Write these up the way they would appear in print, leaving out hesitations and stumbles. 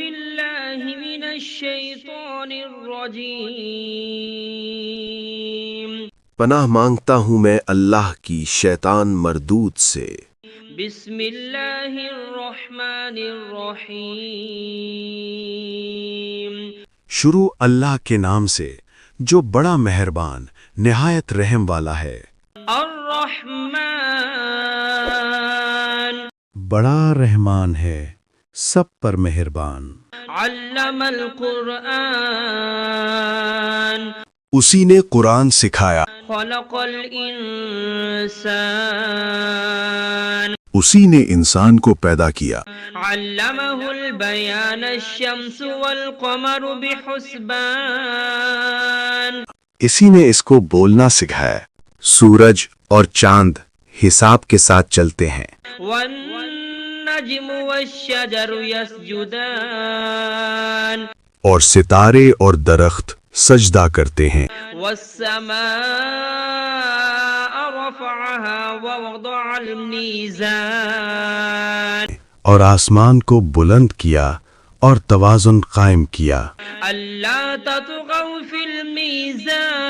بالله من الشيطان الرجيم پناہ مانگتا ہوں میں اللہ کی شیطان مردود سے۔ بسم اللہ الرحمن الرحیم شروع اللہ کے نام سے جو بڑا مہربان نہایت رحم والا ہے۔ الرحمن بڑا رحمان ہے، سب پر مہربان۔ علم القرآن اسی نے قرآن سکھایا، خلق الانسان اسی نے انسان کو پیدا کیا۔ علمہ البیان الشمس والقمر بحسبان اسی نے اس کو بولنا سکھایا، سورج اور چاند حساب کے ساتھ چلتے ہیں۔ والنجم والشجر يسجدان اور ستارے اور درخت سجدہ کرتے ہیں۔ والسماء رفعها ووضع الميزان اور آسمان کو بلند کیا اور توازن قائم کیا، ألا تطغوا في الميزان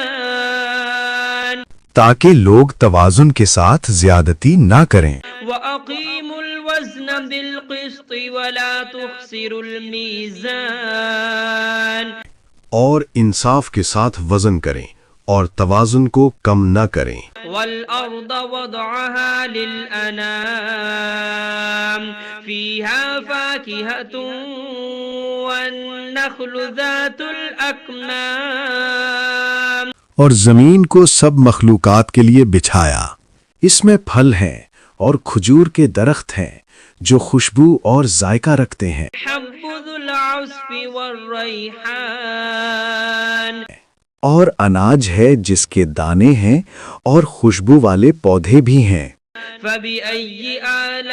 تاکہ لوگ توازن کے ساتھ زیادتی نہ کریں۔ وأقيموا الوزن بالقسط ولا تخسروا الميزان اور انصاف کے ساتھ وزن کریں اور توازن کو کم نہ کریں۔ والأرض وضعها للأنام فيها فاكهة والنخل ذات الأكمام اور زمین کو سب مخلوقات کے لیے بچھایا، اس میں پھل ہیں اور کھجور کے درخت ہیں جو خوشبو اور ذائقہ رکھتے ہیں۔ حب ذو العصف والريحان اور اناج ہے جس کے دانے ہیں اور خوشبو والے پودے بھی ہیں۔ فبأي آلاء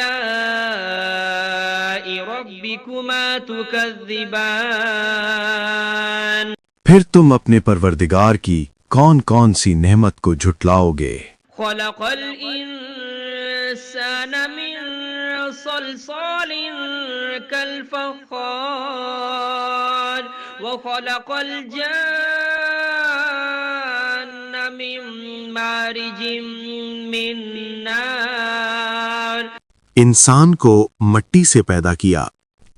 ربكما تكذبان پھر تم اپنے پروردگار کی کون کون سی نعمت کو جھٹلاؤ گے؟ خلق الإنسان من صلصال كالفخار وخلق الجان من مارج من نار انسان کو مٹی سے پیدا کیا،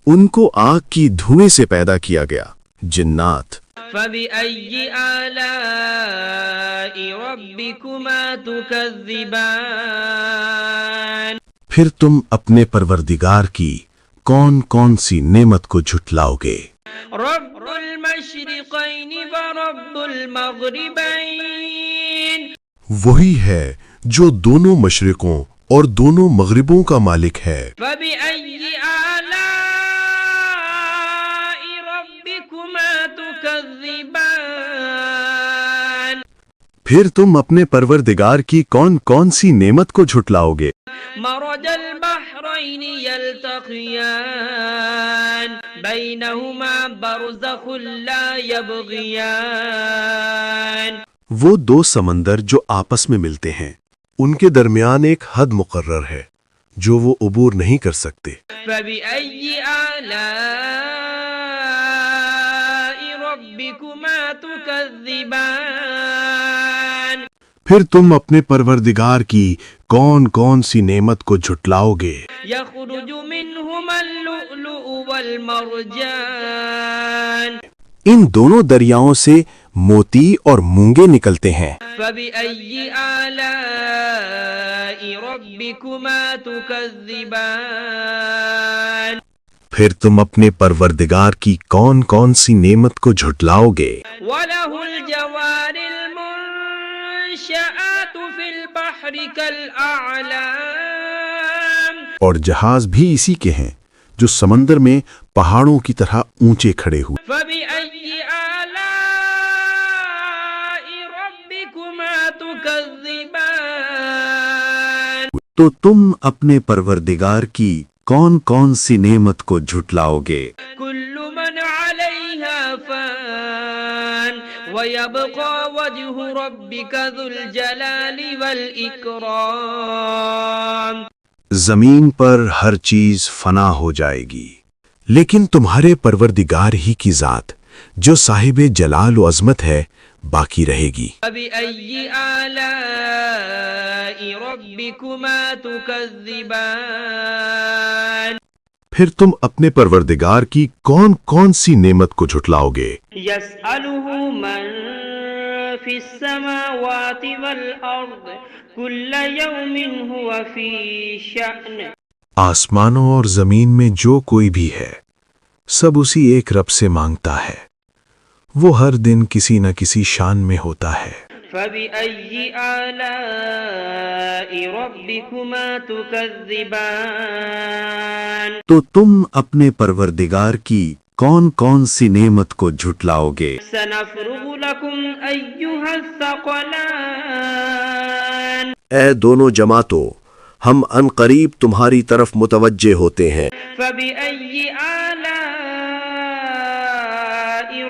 ان کو آگ کی دھوئیں سے پیدا کیا گیا۔ جنات فبأي آلاء ربكما تكذبان پھر تم اپنے پروردگار کی کون کون سی نعمت کو جھٹلاؤ گے؟ رب المشرقين ورب المغربين وہی ہے جو دونوں مشرقوں اور دونوں مغربوں کا مالک ہے۔ فبأي آلاء ربكما تكذبان پھر تم اپنے پروردگار کی کون کون سی نعمت کو جھٹلاؤ گے؟ مرج البحرين يلتقيان بينهما برزخ لا يبغيان وہ دو سمندر جو آپس میں ملتے ہیں، ان کے درمیان ایک حد مقرر ہے جو وہ عبور نہیں کر سکتے۔ فبأي آلاء ربكما تكذبان پھر تم اپنے پروردگار کی کون کون سی نعمت کو جھٹلاؤ گے؟ يخرج منهما اللؤلؤ والمرجان ان دونوں دریاؤں سے موتی اور مونگے نکلتے ہیں۔ فبأي آلاء ربكما تكذبان پھر تم اپنے پروردگار کی کون کون سی نعمت کو جھٹلاؤ گے؟ وله الجوار المنشآت في البحر كالأعلام اور جہاز بھی اسی کے ہیں جو سمندر میں پہاڑوں کی طرح اونچے کھڑے ہوئے۔ فبأي آلاء ربكما تكذبان تو تم اپنے پروردگار کی کون کون سی نعمت کو جھٹلاؤ گے؟ كل من عليها فان ويبقى وجه ربك ذو الجلال والإكرام زمین پر ہر چیز فنا ہو جائے گی، لیکن تمہارے پروردگار ہی کی ذات جو صاحب جلال و عظمت ہے باقی رہے گی۔ فبأي آلاء ربكما تكذبان پھر تم اپنے پروردگار کی کون کون سی نعمت کو جھٹلاؤ گے؟ يسأله من في السماوات والأرض كل يوم هو في شأن آسمانوں اور زمین میں جو کوئی بھی ہے سب اسی ایک رب سے مانگتا ہے، وہ ہر دن کسی نہ کسی شان میں ہوتا ہے۔ فبأي آلاء ربكما تكذبان تو تم اپنے پروردگار کی کون کون سی نعمت کو جھٹلاؤ گے؟ سنفرغ لكم أيها الثقلان اے دونوں جماعتوں، ہم ان قریب تمہاری طرف متوجہ ہوتے ہیں۔ فبأي آلاء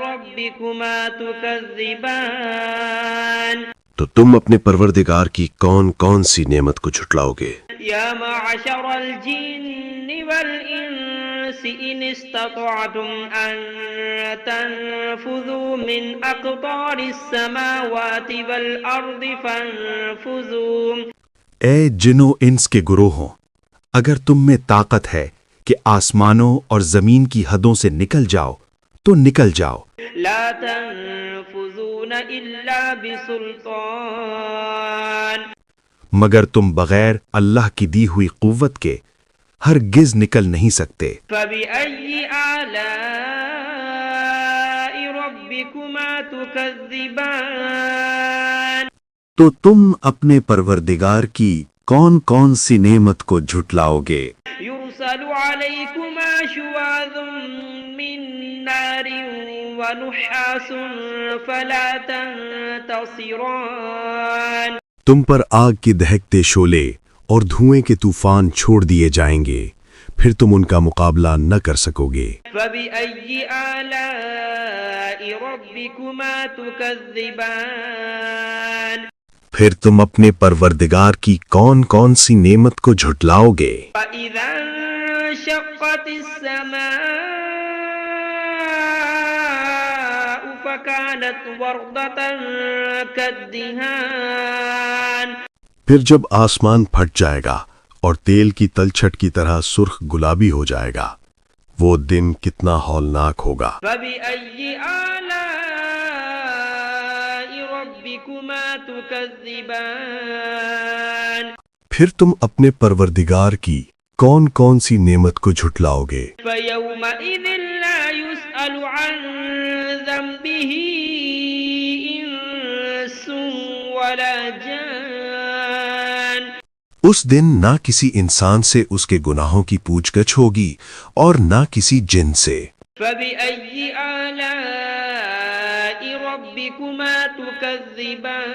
ربكما تكذبان تو تم اپنے پروردگار کی کون کون سی نعمت کو جھٹلاؤ گے؟ يا معشر الجن والإنس إن استطعتم أن تنفذوا من أقطار السماوات والأرض فانفذوا اے جن و انس کے گروہوں، اگر تم میں طاقت ہے کہ آسمانوں اور زمین کی حدوں سے نکل جاؤ تو نکل جاؤ، لا تنفذون إلا بسلطان مگر تم بغیر اللہ کی دی ہوئی قوت کے ہرگز نکل نہیں سکتے۔ فبأي آلاء ربكما تكذبان تو تم اپنے پروردگار کی کون کون سی نعمت کو جھٹلاؤ گے؟ يرسل عليكما شواظ من نار ونحاس فلا تنتصران تم پر آگ کے دہکتے شعلے اور دھوئیں کے طوفان چھوڑ دیے جائیں گے، پھر تم ان کا مقابلہ نہ کر سکو گے۔ فبأي آلاء ربكما تكذبان پھر تم اپنے پروردگار کی کون کون سی نعمت کو جھٹلاؤ گے؟ فإذا انشقت السماء فكانت وردة كالدهان پھر جب آسمان پھٹ جائے گا اور تیل کی تلچھٹ کی طرح سرخ گلابی ہو جائے گا، وہ دن کتنا ہولناک ہوگا۔ فبأي آلاء ربكما تكذبان پھر تم اپنے پروردگار کی کون کون سی نعمت کو جھٹلاؤ گے؟ فيومئذ لا يسأل عن ذنبه إنس ولا جان اس دن نہ کسی انسان سے اس کے گناہوں کی پوچھ گچھ ہوگی اور نہ کسی جن سے۔ فبأي آلاء ربكما تكذبان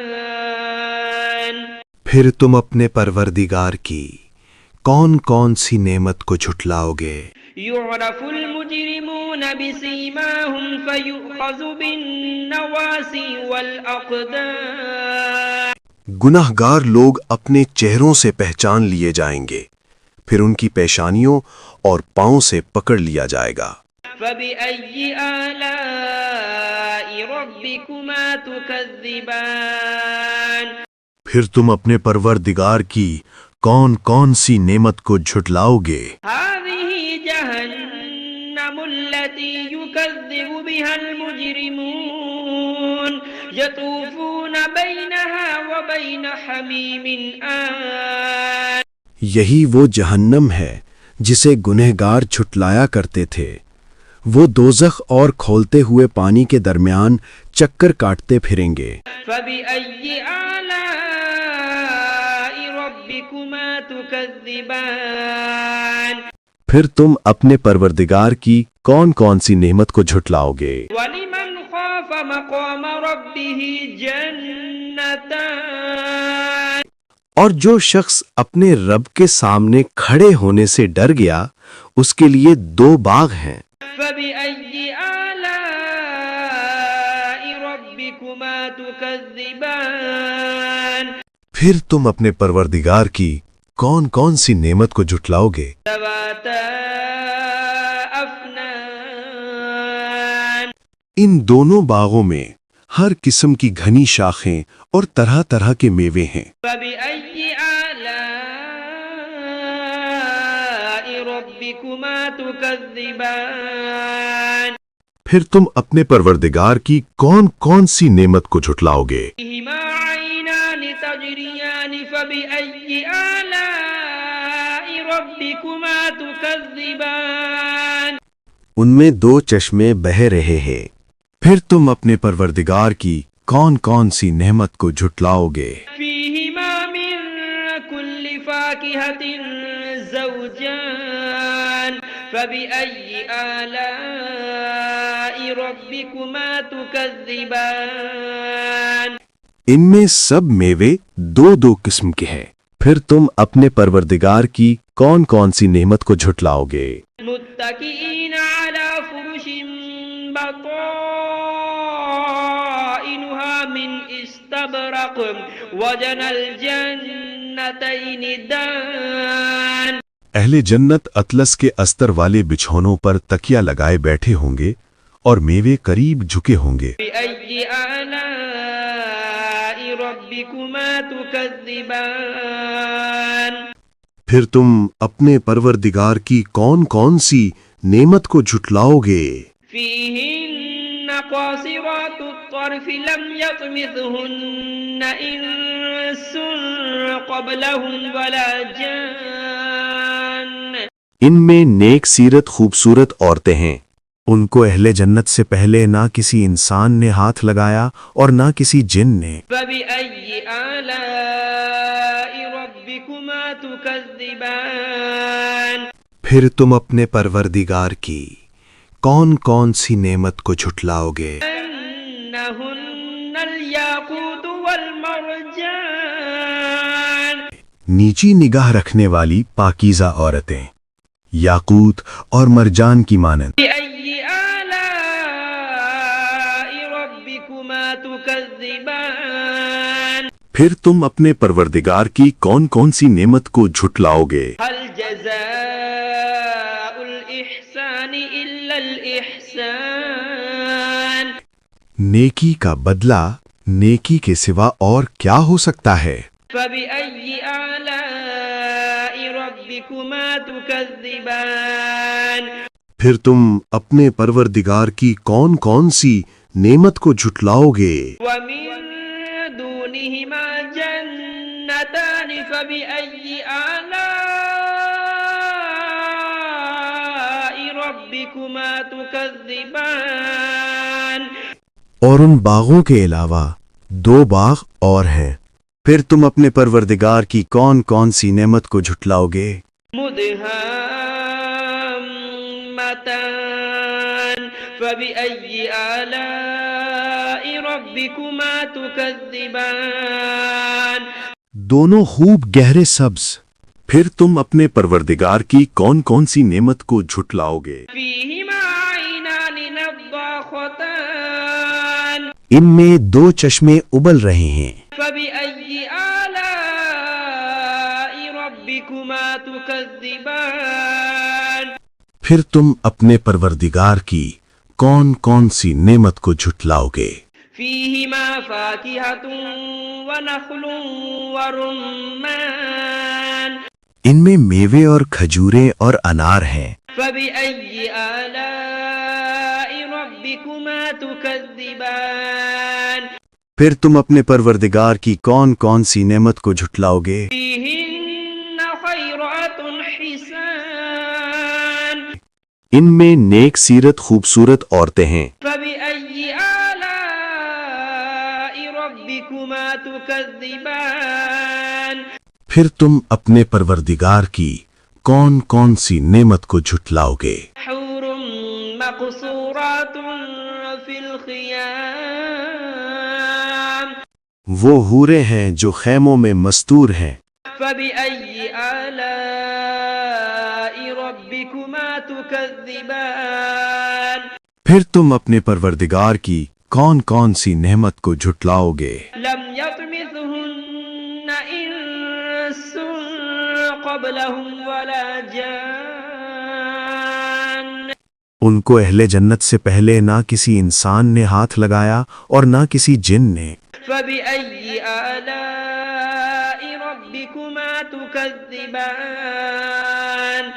پھر تم اپنے پروردگار کی کون کون سی نعمت کو جھٹلاؤ گے؟ يعرف المجرمون بسيماهم فيؤخذ بالنواصي والأقدام گناہ گار لوگ اپنے چہروں سے پہچان لیے جائیں گے، پھر ان کی پیشانیوں اور پاؤں سے پکڑ لیا جائے گا۔ فبأي آلاء ربكما تكذبان پھر تم اپنے پروردگار کی کون کون سی نعمت کو جھٹلاؤ گے؟ هذه جهنم التي يكذب بها المجرمون يطوفون بينها وبين حميم آن یہی وہ جہنم ہے جسے گنہگار جھٹلایا کرتے تھے، وہ دوزخ اور کھولتے ہوئے پانی کے درمیان چکر کاٹتے پھریں گے۔ فبأي آلاء ربكما تكذبان پھر تم اپنے پروردگار کی کون کون سی نعمت کو جھٹلاؤ گے؟ ولمن خاف مقام ربه جنتان اور جو شخص اپنے رب کے سامنے کھڑے ہونے سے ڈر گیا اس کے لیے 2 باغ ہیں۔ فبأي آلاء ربكما تكذبان پھر تم اپنے پروردگار کی کون کون سی نعمت کو جھٹلاؤ گے؟ ذواتا أفنان ان دونوں باغوں میں ہر قسم کی گھنی شاخیں اور طرح طرح کے میوے ہیں۔ فبأي آلاء ربكما تكذبان پھر تم اپنے پروردگار کی کون کون سی نعمت کو جھٹلاؤ گے؟ فيهما عينان تجريان فبأي آلاء ربكما تكذبان ان میں دو چشمے بہہ رہے ہیں، پھر تم اپنے پروردگار کی کون کون سی نعمت کو جھٹلاؤ گے؟ فيهما من كل فاكهة زوجان فبأي آلاء ربكما تكذبان ان میں سب میوے دو دو قسم کے ہیں، پھر تم اپنے پروردگار کی کون کون سی نعمت کو جھٹلاؤ گے؟ متكئين على فرش بطائنها من استبرق وجنى الجنتين دان اہل جنت اطلس کے استر والے بچھونوں پر تکیا لگائے بیٹھے ہوں گے اور میوے قریب جھکے ہوں گے۔ بأي آلاء ربكما تكذبان پھر تم اپنے پروردگار کی کون کون سی نعمت کو جھٹلاؤ گے؟ فيهن قاصرات الطرف لم يطمثهن إنس قبلهم ولا جان ان میں نیک سیرت خوبصورت عورتیں ہیں، ان کو اہل جنت سے پہلے نہ کسی انسان نے ہاتھ لگایا اور نہ کسی جن نے۔ فبأي آلاء ربكما تكذبان پھر تم اپنے پروردگار کی کون کون سی نعمت کو جھٹلاؤ گے؟ أنهن الياقوت والمرجان نیچی نگاہ رکھنے والی پاکیزہ عورتیں، یاقوت اور مرجان کی مانند۔ بأي آلاء ربكما تكذبان پھر تم اپنے پروردگار کی کون کون سی نعمت کو جھٹلاؤ گے؟ هل جزاء الإحسان إلا الإحسان نیکی کا بدلہ نیکی کے سوا اور کیا ہو سکتا ہے؟ فبأي آلاء ربكما تكذبان پھر تم اپنے پروردگار کی کون کون سی نعمت کو جھٹلاؤ گے؟ ومن دونهما جنتان فبأي آلاء ربكما تكذبان اور ان باغوں کے علاوہ دو باغ اور ہیں، پھر تم اپنے پروردگار کی کون کون سی نعمت کو جھٹلاؤ گے؟ مدهامتان فبأي آلاء ربكما تكذبان دونوں خوب گہرے سبز، پھر تم اپنے پروردگار کی کون کون سی نعمت کو جھٹلاؤ گے؟ فيهما عينان نضاختان ان میں دو چشمے ابل رہے ہیں، فبأي آلاء ربكما تكذبان پھر تم اپنے پروردگار کی کون کون سی نعمت کو جھٹلاؤ گے؟ فيهما فاكهة ونخل ورمان ان میں میوے اور کھجوریں اور انار ہیں، فبأي آلاء ربكما تكذبان پھر تم اپنے پروردگار کی کون کون سی نعمت کو جھٹلاؤ گے؟ فيهن خيرات حسان ان میں نیک سیرت خوبصورت عورتیں ہیں، فبأي آلاء ربكما تكذبان پھر تم اپنے پروردگار کی کون کون سی نعمت کو جھٹلاؤ گے؟ حور مقصورات في الخيام وہ حوریں ہیں جو خیموں میں مستور ہیں، فبأي آلاء ربكما تكذبان پھر تم اپنے پروردگار کی کون کون سی نعمت کو جھٹلاؤ گے؟ لم يطمثهن إنس قبلهم ولا جان ان کو اہل جنت سے پہلے نہ کسی انسان نے ہاتھ لگایا اور نہ کسی جن نے۔ فبأي آلاء ربكما تكذبان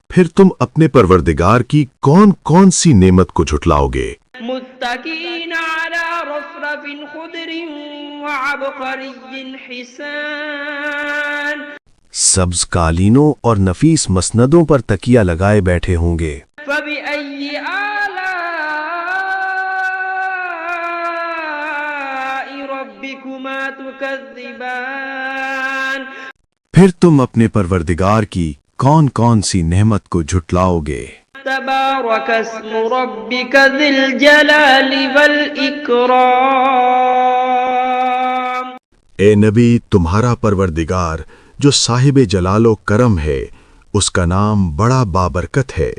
پھر تم اپنے پروردگار کی کون کون سی نعمت کو جھٹلاؤ گے؟ متكئين على رفرف خضر وعبقري حسان سبز قالینوں اور نفیس مسندوں پر تکیہ لگائے بیٹھے ہوں گے۔ فبأي آلاء ربكما تكذبان پھر تم اپنے پروردگار کی کون کون سی نعمت کو جھٹلاؤ گے؟ تبارك اسم ربك ذي الجلال والإكرام اے نبی، تمہارا پروردگار جو صاحب جلال و کرم ہے، اس کا نام بڑا بابرکت ہے۔